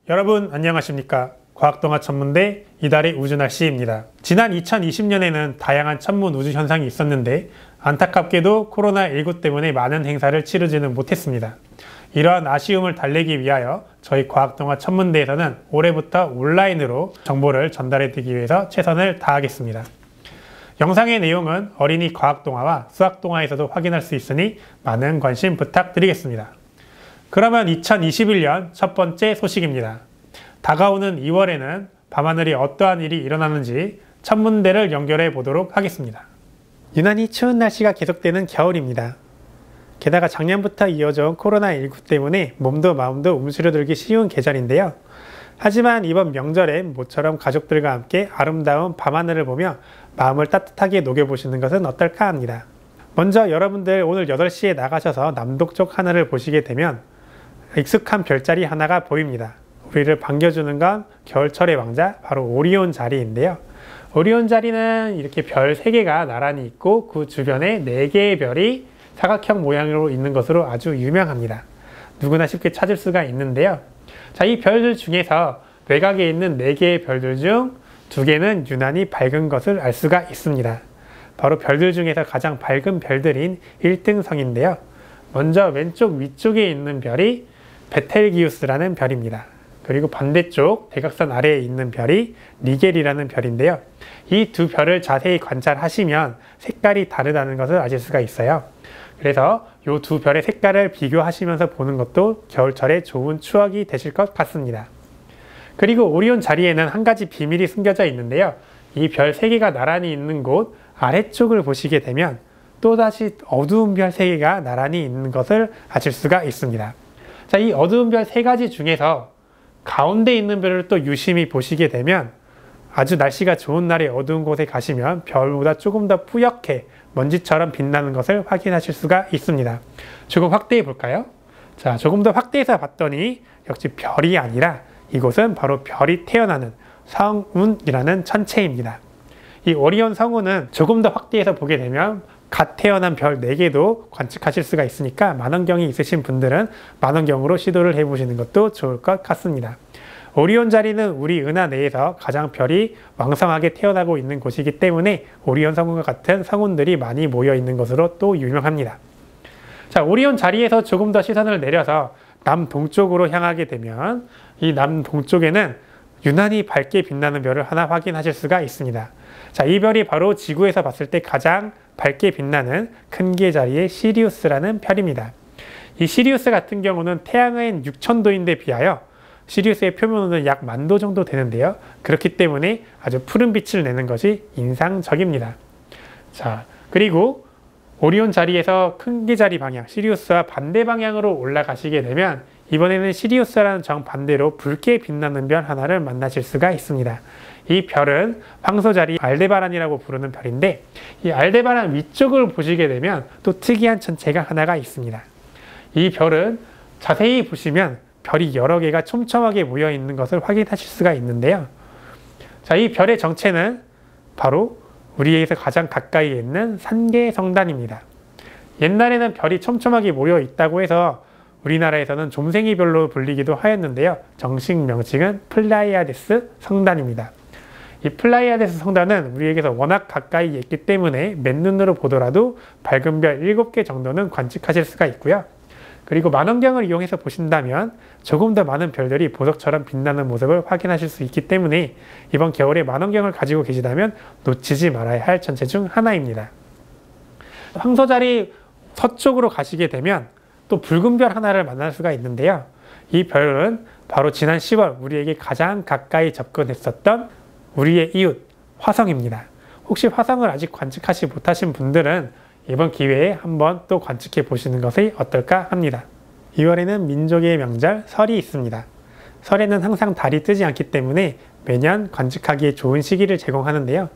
여러분 안녕하십니까? 과학동화천문대 이달의 우주날씨입니다. 지난 2020년에는 다양한 천문 우주 현상이 있었는데 안타깝게도 코로나19 때문에 많은 행사를 치르지는 못했습니다. 이러한 아쉬움을 달래기 위하여 저희 과학동화천문대에서는 올해부터 온라인으로 정보를 전달해 드리기 위해서 최선을 다하겠습니다. 영상의 내용은 어린이 과학동화와 수학동화에서도 확인할 수 있으니 많은 관심 부탁드리겠습니다. 그러면 2021년 첫 번째 소식입니다. 다가오는 2월에는 밤하늘이 어떠한 일이 일어나는지 천문대를 연결해 보도록 하겠습니다. 유난히 추운 날씨가 계속되는 겨울입니다. 게다가 작년부터 이어져 온 코로나19 때문에 몸도 마음도 움츠러들기 쉬운 계절인데요. 하지만 이번 명절에 모처럼 가족들과 함께 아름다운 밤하늘을 보며 마음을 따뜻하게 녹여보시는 것은 어떨까 합니다. 먼저 여러분들 오늘 8시에 나가셔서 남동쪽 하늘을 보시게 되면 익숙한 별자리 하나가 보입니다. 우리를 반겨주는 건 겨울철의 왕자, 바로 오리온 자리인데요. 오리온 자리는 이렇게 별 3개가 나란히 있고 그 주변에 4개의 별이 사각형 모양으로 있는 것으로 아주 유명합니다. 누구나 쉽게 찾을 수가 있는데요. 자, 이 별들 중에서 외곽에 있는 4개의 별들 중 2개는 유난히 밝은 것을 알 수가 있습니다. 바로 별들 중에서 가장 밝은 별들인 1등성인데요. 먼저 왼쪽 위쪽에 있는 별이 베텔기우스라는 별입니다. 그리고 반대쪽 대각선 아래에 있는 별이 리겔이라는 별인데요. 이 두 별을 자세히 관찰하시면 색깔이 다르다는 것을 아실 수가 있어요. 그래서 이 두 별의 색깔을 비교하시면서 보는 것도 겨울철에 좋은 추억이 되실 것 같습니다. 그리고 오리온 자리에는 한 가지 비밀이 숨겨져 있는데요. 이 별 3개가 나란히 있는 곳 아래쪽을 보시게 되면 또다시 어두운 별 3개가 나란히 있는 것을 아실 수가 있습니다. 자, 이 어두운 별 3가지 중에서 가운데 있는 별을 또 유심히 보시게 되면 아주 날씨가 좋은 날에 어두운 곳에 가시면 별보다 조금 더 뿌옇게 먼지처럼 빛나는 것을 확인하실 수가 있습니다. 조금 확대해 볼까요? 자, 조금 더 확대해서 봤더니 역시 별이 아니라 이곳은 바로 별이 태어나는 성운이라는 천체입니다. 이 오리온 성운은 조금 더 확대해서 보게 되면 갓 태어난 별 4개도 관측하실 수가 있으니까 망원경이 있으신 분들은 망원경으로 시도를 해보시는 것도 좋을 것 같습니다. 오리온 자리는 우리 은하 내에서 가장 별이 왕성하게 태어나고 있는 곳이기 때문에 오리온 성운과 같은 성운들이 많이 모여 있는 것으로 또 유명합니다. 자, 오리온 자리에서 조금 더 시선을 내려서 남동쪽으로 향하게 되면 이 남동쪽에는 유난히 밝게 빛나는 별을 하나 확인하실 수가 있습니다. 자, 이 별이 바로 지구에서 봤을 때 가장 밝게 빛나는 큰 개 자리의 시리우스라는 별입니다. 이 시리우스 같은 경우는 태양은 6000도인데 비하여 시리우스의 표면온도는 약 10,000도 정도 되는데요. 그렇기 때문에 아주 푸른 빛을 내는 것이 인상적입니다. 자, 그리고 오리온 자리에서 큰 개 자리 방향, 시리우스와 반대 방향으로 올라가시게 되면 이번에는 시리우스라는 정반대로 붉게 빛나는 별 하나를 만나실 수가 있습니다. 이 별은 황소자리 알데바란이라고 부르는 별인데 이 알데바란 위쪽을 보시게 되면 또 특이한 천체가 하나가 있습니다. 이 별은 자세히 보시면 별이 여러 개가 촘촘하게 모여 있는 것을 확인하실 수가 있는데요. 자, 이 별의 정체는 바로 우리에게서 가장 가까이 있는 산계성단입니다. 옛날에는 별이 촘촘하게 모여 있다고 해서 우리나라에서는 좀생이 별로 불리기도 하였는데요. 정식 명칭은 플라이아데스 성단입니다. 이 플라이아데스 성단은 우리에게서 워낙 가까이 있기 때문에 맨눈으로 보더라도 밝은 별 7개 정도는 관측하실 수가 있고요. 그리고 망원경을 이용해서 보신다면 조금 더 많은 별들이 보석처럼 빛나는 모습을 확인하실 수 있기 때문에 이번 겨울에 망원경을 가지고 계시다면 놓치지 말아야 할 천체 중 하나입니다. 황소자리 서쪽으로 가시게 되면 또 붉은 별 하나를 만날 수가 있는데요. 이 별은 바로 지난 10월 우리에게 가장 가까이 접근했었던 우리의 이웃 화성입니다. 혹시 화성을 아직 관측하지 못하신 분들은 이번 기회에 한번 또 관측해 보시는 것이 어떨까 합니다. 2월에는 민족의 명절 설이 있습니다. 설에는 항상 달이 뜨지 않기 때문에 매년 관측하기에 좋은 시기를 제공하는데요.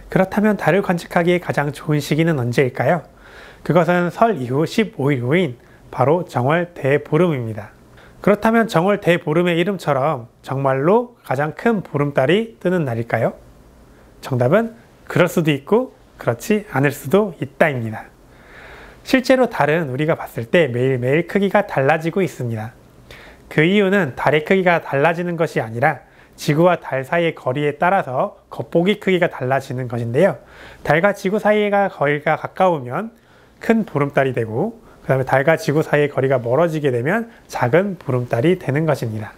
그렇다면 달을 관측하기에 가장 좋은 시기는 언제일까요? 그것은 설 이후 15일 후인 바로 정월 대보름입니다. 그렇다면 정월 대보름의 이름처럼 정말로 가장 큰 보름달이 뜨는 날일까요? 정답은 그럴 수도 있고 그렇지 않을 수도 있다입니다. 실제로 달은 우리가 봤을 때 매일매일 크기가 달라지고 있습니다. 그 이유는 달의 크기가 달라지는 것이 아니라 지구와 달 사이의 거리에 따라서 겉보기 크기가 달라지는 것인데요. 달과 지구 사이의 거리가 가까우면 큰 보름달이 되고, 그 다음에 달과 지구 사이의 거리가 멀어지게 되면 작은 보름달이 되는 것입니다.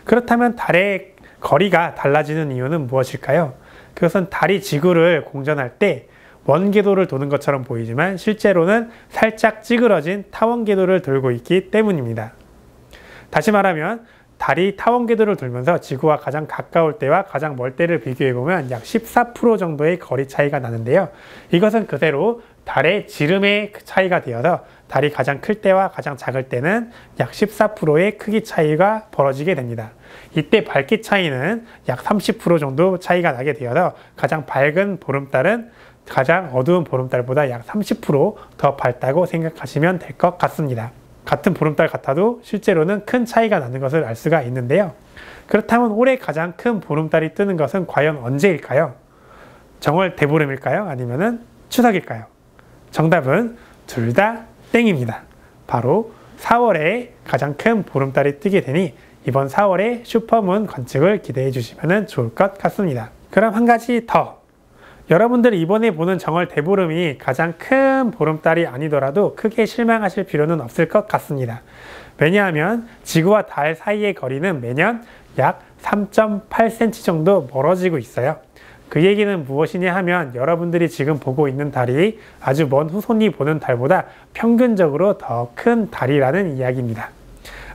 그렇다면 달의 거리가 달라지는 이유는 무엇일까요? 그것은 달이 지구를 공전할 때 원궤도를 도는 것처럼 보이지만 실제로는 살짝 찌그러진 타원궤도를 돌고 있기 때문입니다. 다시 말하면 달이 타원궤도를 돌면서 지구와 가장 가까울 때와 가장 멀 때를 비교해보면 약 14% 정도의 거리 차이가 나는데요. 이것은 그대로 달의 지름의 차이가 되어서 달이 가장 클 때와 가장 작을 때는 약 14%의 크기 차이가 벌어지게 됩니다. 이때 밝기 차이는 약 30% 정도 차이가 나게 되어서 가장 밝은 보름달은 가장 어두운 보름달보다 약 30% 더 밝다고 생각하시면 될 것 같습니다. 같은 보름달 같아도 실제로는 큰 차이가 나는 것을 알 수가 있는데요. 그렇다면 올해 가장 큰 보름달이 뜨는 것은 과연 언제일까요? 정월 대보름일까요? 아니면 추석일까요? 정답은 둘 다 땡입니다. 바로 4월에 가장 큰 보름달이 뜨게 되니 이번 4월에 슈퍼문 관측을 기대해 주시면 좋을 것 같습니다. 그럼 한 가지 더. 여러분들이 이번에 보는 정월 대보름이 가장 큰 보름달이 아니더라도 크게 실망하실 필요는 없을 것 같습니다. 왜냐하면 지구와 달 사이의 거리는 매년 약 3.8cm 정도 멀어지고 있어요. 그 얘기는 무엇이냐 하면 여러분들이 지금 보고 있는 달이 아주 먼 후손이 보는 달보다 평균적으로 더 큰 달이라는 이야기입니다.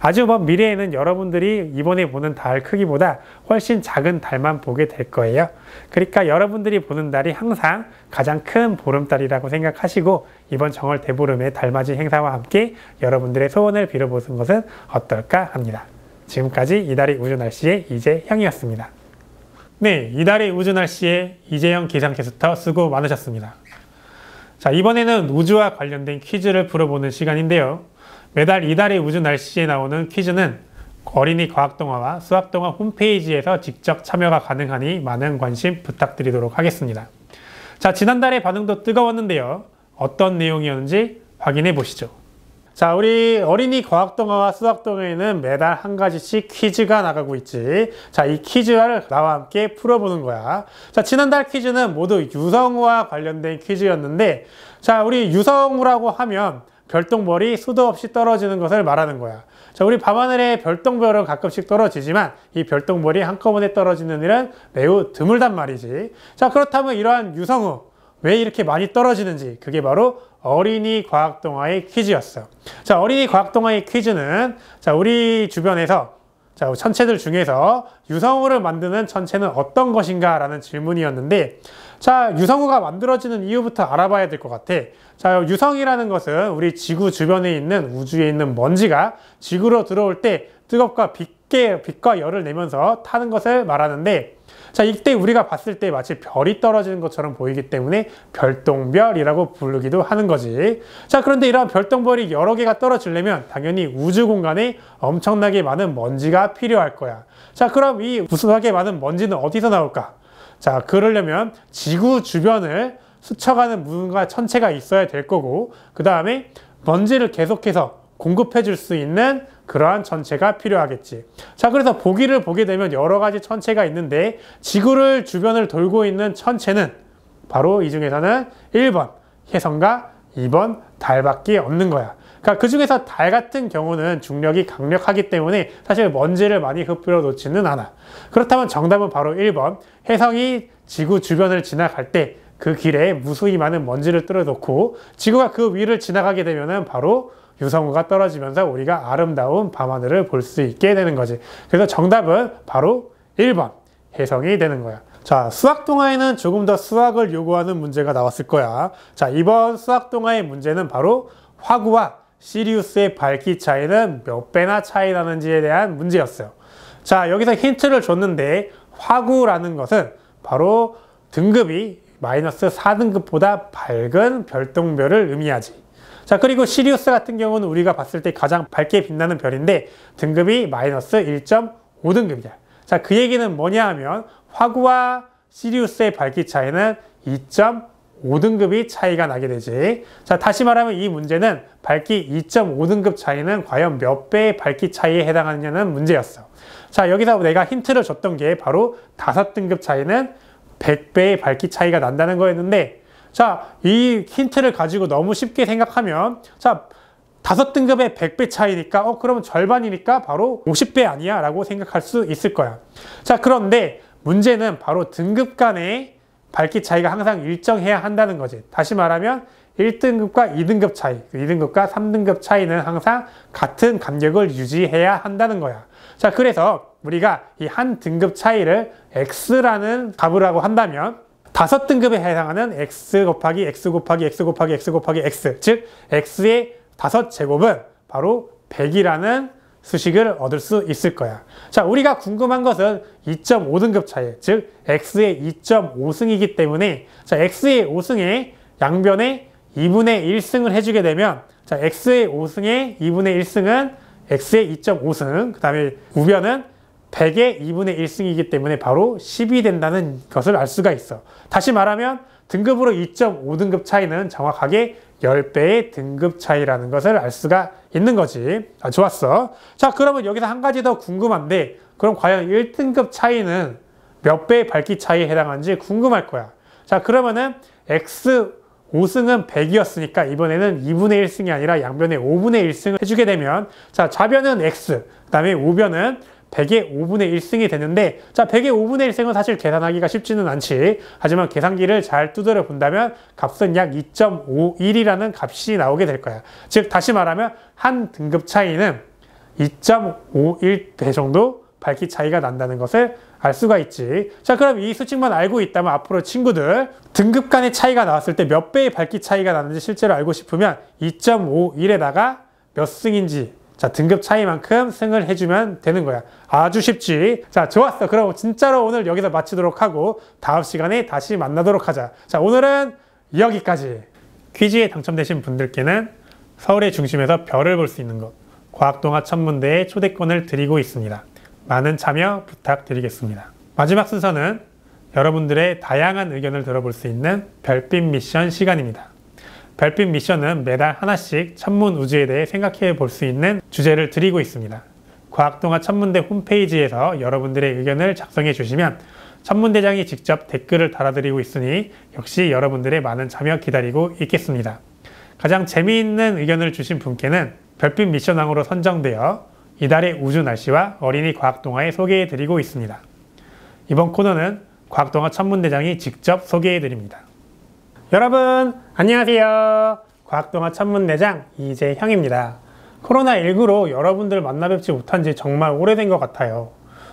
아주 먼 미래에는 여러분들이 이번에 보는 달 크기보다 훨씬 작은 달만 보게 될 거예요. 그러니까 여러분들이 보는 달이 항상 가장 큰 보름달이라고 생각하시고 이번 정월 대보름의 달맞이 행사와 함께 여러분들의 소원을 빌어보는 것은 어떨까 합니다. 지금까지 이달의 우주날씨의 이재형이었습니다. 네, 이달의 우주날씨의 이재형 기상캐스터 수고 많으셨습니다. 자, 이번에는 우주와 관련된 퀴즈를 풀어보는 시간인데요. 매달 이달의 우주 날씨에 나오는 퀴즈는 어린이 과학동화와 수학동화 홈페이지에서 직접 참여가 가능하니 많은 관심 부탁드리도록 하겠습니다. 자, 지난달의 반응도 뜨거웠는데요. 어떤 내용이었는지 확인해 보시죠. 자, 우리 어린이 과학동화와 수학동화에는 매달 한 가지씩 퀴즈가 나가고 있지. 자, 이 퀴즈를 나와 함께 풀어보는 거야. 자, 지난달 퀴즈는 모두 유성우와 관련된 퀴즈였는데, 자, 우리 유성우라고 하면 별똥별이 수도 없이 떨어지는 것을 말하는 거야. 자, 우리 밤하늘에 별똥별은 가끔씩 떨어지지만 이 별똥별이 한꺼번에 떨어지는 일은 매우 드물단 말이지. 자, 그렇다면 이러한 유성우 왜 이렇게 많이 떨어지는지, 그게 바로 어린이 과학동화의 퀴즈였어. 자, 어린이 과학동화의 퀴즈는 자, 우리 주변에서 자, 천체들 중에서 유성우를 만드는 천체는 어떤 것인가 라는 질문이었는데, 자, 유성우가 만들어지는 이유부터 알아봐야 될 것 같아. 자, 유성이라는 것은 우리 지구 주변에 있는 우주에 있는 먼지가 지구로 들어올 때 빛과 열을 내면서 타는 것을 말하는데, 자, 이때 우리가 봤을 때 마치 별이 떨어지는 것처럼 보이기 때문에 별똥별이라고 부르기도 하는 거지. 자, 그런데 이러한 별똥별이 여러 개가 떨어지려면 당연히 우주 공간에 엄청나게 많은 먼지가 필요할 거야. 자, 그럼 이 무수하게 많은 먼지는 어디서 나올까? 자, 그러려면 지구 주변을 스쳐가는 무언가 천체가 있어야 될 거고, 그 다음에 먼지를 계속해서 공급해 줄 수 있는 그러한 천체가 필요하겠지. 자, 그래서 보기를 보게 되면 여러 가지 천체가 있는데 지구를 주변을 돌고 있는 천체는 바로 이 중에서는 1번 혜성과 2번 달밖에 없는 거야. 그러니까 그 중에서 달 같은 경우는 중력이 강력하기 때문에 사실 먼지를 많이 흡수해 놓지는 않아. 그렇다면 정답은 바로 1번 혜성이 지구 주변을 지나갈 때 그 길에 무수히 많은 먼지를 뚫어놓고 지구가 그 위를 지나가게 되면은 바로 유성우가 떨어지면서 우리가 아름다운 밤하늘을 볼 수 있게 되는 거지. 그래서 정답은 바로 1번 혜성이 되는 거야. 자, 수학동화에는 조금 더 수학을 요구하는 문제가 나왔을 거야. 자, 이번 수학동화의 문제는 바로 화구와 시리우스의 밝기 차이는 몇 배나 차이 나는지에 대한 문제였어요. 자, 여기서 힌트를 줬는데 화구라는 것은 바로 등급이 마이너스 4등급보다 밝은 별똥별을 의미하지. 자, 그리고 시리우스 같은 경우는 우리가 봤을 때 가장 밝게 빛나는 별인데 등급이 마이너스 1.5등급이야. 자, 그 얘기는 뭐냐 하면 화구와 시리우스의 밝기 차이는 2.5등급이 차이가 나게 되지. 자, 다시 말하면 이 문제는 밝기 2.5등급 차이는 과연 몇 배의 밝기 차이에 해당하느냐는 문제였어. 자, 여기서 내가 힌트를 줬던 게 바로 5등급 차이는 100배의 밝기 차이가 난다는 거였는데, 자, 이 힌트를 가지고 너무 쉽게 생각하면, 자, 5등급의 100배 차이니까, 그러면 절반이니까 바로 50배 아니야? 라고 생각할 수 있을 거야. 자, 그런데 문제는 바로 등급 간의 밝기 차이가 항상 일정해야 한다는 거지. 다시 말하면 1등급과 2등급 차이, 2등급과 3등급 차이는 항상 같은 간격을 유지해야 한다는 거야. 자, 그래서 우리가 이 한 등급 차이를 x라는 값이라고 한다면 5등급에 해당하는 x 곱하기 x 곱하기 x 곱하기 x 곱하기 x, 즉 x의 5제곱은 바로 100이라는 수식을 얻을 수 있을 거야. 자, 우리가 궁금한 것은 2.5등급 차이, 즉 x의 2.5승이기 때문에, 자, x의 5승에 양변에 2분의 1승을 해주게 되면, 자, x의 5승에 2분의 1승은 x의 2.5승, 그 다음에 우변은 100의 2분의 1승이기 때문에 바로 10이 된다는 것을 알 수가 있어. 다시 말하면 등급으로 2.5등급 차이는 정확하게 10배의 등급 차이라는 것을 알 수가 있는 거지. 아, 좋았어. 자, 그러면 여기서 한 가지 더 궁금한데, 그럼 과연 1등급 차이는 몇 배의 밝기 차이에 해당하는지 궁금할 거야. 자, 그러면은 x 5승은 100이었으니까 이번에는 2분의 1승이 아니라 양변에 5분의 1승을 해주게 되면, 자, 좌변은 x, 그 다음에 우변은 100의 5분의 1승이 되는데, 자, 100의 5분의 1승은 사실 계산하기가 쉽지는 않지. 하지만 계산기를 잘 두드려 본다면 값은 약 2.51이라는 값이 나오게 될 거야. 즉, 다시 말하면 한 등급 차이는 2.51배 정도 밝기 차이가 난다는 것을 알 수가 있지. 자, 그럼 이 수칙만 알고 있다면 앞으로 친구들 등급 간의 차이가 나왔을 때 몇 배의 밝기 차이가 나는지 실제로 알고 싶으면 2.51에다가 몇 승인지, 자, 등급 차이만큼 승을 해주면 되는 거야. 아주 쉽지. 자, 좋았어. 그럼 진짜로 오늘 여기서 마치도록 하고 다음 시간에 다시 만나도록 하자. 자, 오늘은 여기까지. 퀴즈에 당첨되신 분들께는 서울의 중심에서 별을 볼 수 있는 곳, 과학동화 천문대에 초대권을 드리고 있습니다. 많은 참여 부탁드리겠습니다. 마지막 순서는 여러분들의 다양한 의견을 들어볼 수 있는 별빛 미션 시간입니다. 별빛 미션은 매달 하나씩 천문 우주에 대해 생각해 볼 수 있는 주제를 드리고 있습니다. 과학동화 천문대 홈페이지에서 여러분들의 의견을 작성해 주시면 천문대장이 직접 댓글을 달아드리고 있으니 역시 여러분들의 많은 참여 기다리고 있겠습니다. 가장 재미있는 의견을 주신 분께는 별빛 미션왕으로 선정되어 이달의 우주 날씨와 어린이 과학동화에 소개해 드리고 있습니다. 이번 코너는 과학동화 천문대장이 직접 소개해 드립니다. 여러분 안녕하세요. 과학동화 천문대장 이재형입니다. 코로나19로 여러분들 만나뵙지 못한 지 정말 오래된 것 같아요.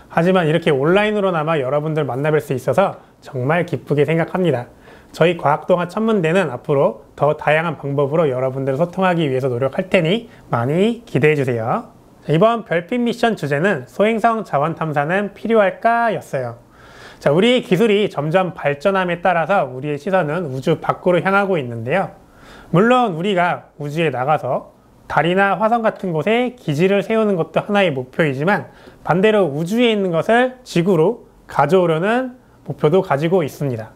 하지만 이렇게 온라인으로나마 여러분들 만나뵐 수 있어서 정말 기쁘게 생각합니다. 저희 과학동화 천문대는 앞으로 더 다양한 방법으로 여러분들을 소통하기 위해서 노력할 테니 많이 기대해 주세요. 이번 별빛 미션 주제는 소행성 자원 탐사는 필요할까? 였어요. 자, 우리의 기술이 점점 발전함에 따라서 우리의 시선은 우주 밖으로 향하고 있는데요. 물론 우리가 우주에 나가서 달이나 화성 같은 곳에 기지를 세우는 것도 하나의 목표이지만 반대로 우주에 있는 것을 지구로 가져오려는 목표도 가지고 있습니다.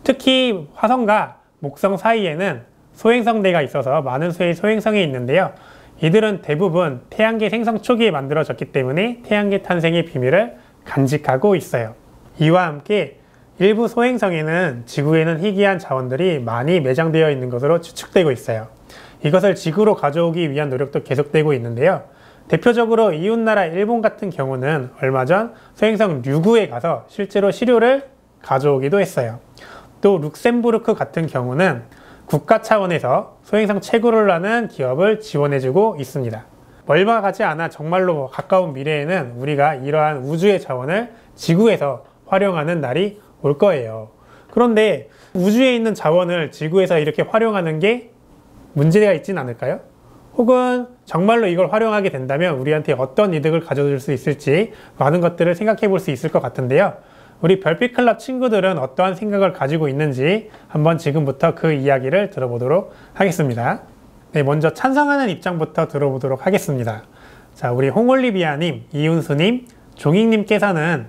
특히 화성과 목성 사이에는 소행성대가 있어서 많은 수의 소행성이 있는데요. 이들은 대부분 태양계 생성 초기에 만들어졌기 때문에 태양계 탄생의 비밀을 간직하고 있어요. 이와 함께 일부 소행성에는 지구에는 희귀한 자원들이 많이 매장되어 있는 것으로 추측되고 있어요. 이것을 지구로 가져오기 위한 노력도 계속되고 있는데요. 대표적으로 이웃나라 일본 같은 경우는 얼마 전 소행성 류구에 가서 실제로 시료를 가져오기도 했어요. 또 룩셈부르크 같은 경우는 국가 차원에서 소행성 채굴을 하는 기업을 지원해주고 있습니다. 얼마 가지 않아 정말로 가까운 미래에는 우리가 이러한 우주의 자원을 지구에서 활용하는 날이 올 거예요. 그런데 우주에 있는 자원을 지구에서 이렇게 활용하는 게 문제가 있진 않을까요? 혹은 정말로 이걸 활용하게 된다면 우리한테 어떤 이득을 가져줄 수 있을지 많은 것들을 생각해 볼 수 있을 것 같은데요. 우리 별빛클럽 친구들은 어떠한 생각을 가지고 있는지 한번 지금부터 그 이야기를 들어보도록 하겠습니다. 네, 먼저 찬성하는 입장부터 들어보도록 하겠습니다. 자, 우리 홍올리비아님, 이윤수님, 종익님께서는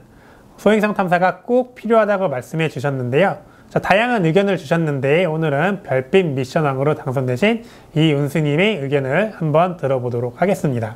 소행성 탐사가 꼭 필요하다고 말씀해 주셨는데요. 자, 다양한 의견을 주셨는데 오늘은 별빛 미션왕으로 당선되신 이은수님의 의견을 한번 들어보도록 하겠습니다.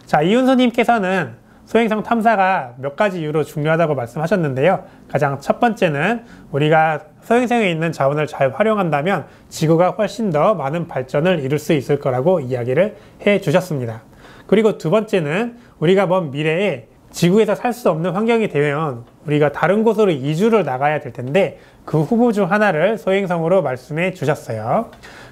자, 이은수님께서는 소행성 탐사가 몇 가지 이유로 중요하다고 말씀하셨는데요. 가장 첫 번째는 우리가 소행성에 있는 자원을 잘 활용한다면 지구가 훨씬 더 많은 발전을 이룰 수 있을 거라고 이야기를 해 주셨습니다. 그리고 두 번째는 우리가 먼 미래에 지구에서 살 수 없는 환경이 되면 우리가 다른 곳으로 이주를 나가야 될 텐데 그 후보 중 하나를 소행성으로 말씀해 주셨어요.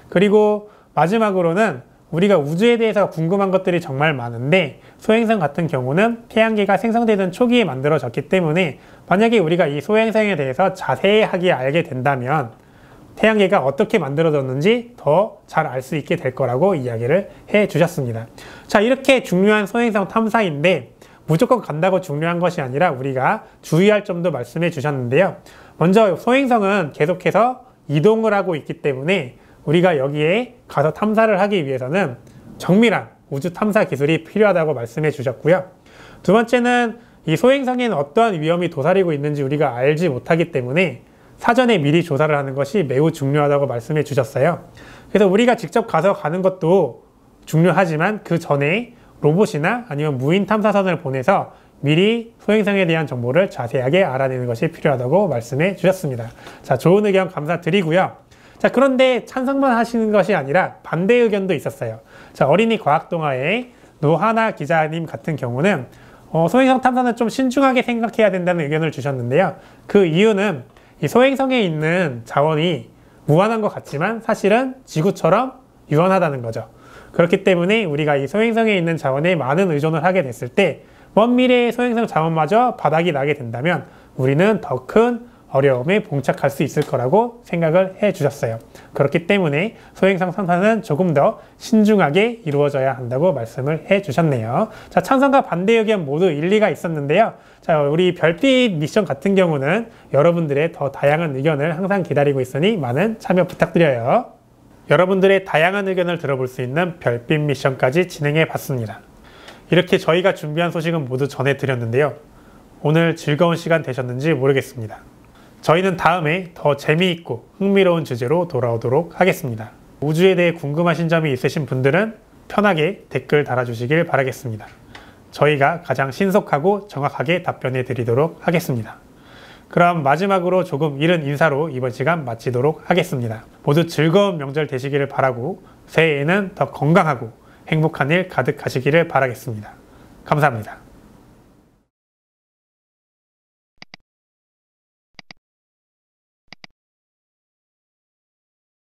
그리고 마지막으로는 우리가 우주에 대해서 궁금한 것들이 정말 많은데 소행성 같은 경우는 태양계가 생성되던 초기에 만들어졌기 때문에 만약에 우리가 이 소행성에 대해서 자세하게 알게 된다면 태양계가 어떻게 만들어졌는지 더 잘 알 수 있게 될 거라고 이야기를 해 주셨습니다. 자, 이렇게 중요한 소행성 탐사인데 무조건 간다고 중요한 것이 아니라 우리가 주의할 점도 말씀해 주셨는데요. 먼저 소행성은 계속해서 이동을 하고 있기 때문에 우리가 여기에 가서 탐사를 하기 위해서는 정밀한 우주 탐사 기술이 필요하다고 말씀해 주셨고요. 두 번째는 이 소행성에는 어떠한 위험이 도사리고 있는지 우리가 알지 못하기 때문에 사전에 미리 조사를 하는 것이 매우 중요하다고 말씀해 주셨어요. 그래서 우리가 직접 가서 가는 것도 중요하지만 그 전에 로봇이나 아니면 무인 탐사선을 보내서 미리 소행성에 대한 정보를 자세하게 알아내는 것이 필요하다고 말씀해 주셨습니다. 자, 좋은 의견 감사드리고요. 자, 그런데 찬성만 하시는 것이 아니라 반대 의견도 있었어요. 자, 어린이 과학동화의 노하나 기자님 같은 경우는 소행성 탐사는 좀 신중하게 생각해야 된다는 의견을 주셨는데요. 그 이유는 이 소행성에 있는 자원이 무한한 것 같지만 사실은 지구처럼 유한하다는 거죠. 그렇기 때문에 우리가 이 소행성에 있는 자원에 많은 의존을 하게 됐을 때 먼 미래의 소행성 자원마저 바닥이 나게 된다면 우리는 더 큰 어려움에 봉착할 수 있을 거라고 생각을 해 주셨어요. 그렇기 때문에 소행성 탐사는 조금 더 신중하게 이루어져야 한다고 말씀을 해 주셨네요. 자, 찬성과 반대 의견 모두 일리가 있었는데요. 자, 우리 별빛 미션 같은 경우는 여러분들의 더 다양한 의견을 항상 기다리고 있으니 많은 참여 부탁드려요. 여러분들의 다양한 의견을 들어볼 수 있는 별빛 미션까지 진행해 봤습니다. 이렇게 저희가 준비한 소식은 모두 전해드렸는데요. 오늘 즐거운 시간 되셨는지 모르겠습니다. 저희는 다음에 더 재미있고 흥미로운 주제로 돌아오도록 하겠습니다. 우주에 대해 궁금하신 점이 있으신 분들은 편하게 댓글 달아주시길 바라겠습니다. 저희가 가장 신속하고 정확하게 답변해 드리도록 하겠습니다. 그럼 마지막으로 조금 이른 인사로 이번 시간 마치도록 하겠습니다. 모두 즐거운 명절 되시기를 바라고 새해에는 더 건강하고 행복한 일 가득하시기를 바라겠습니다. 감사합니다.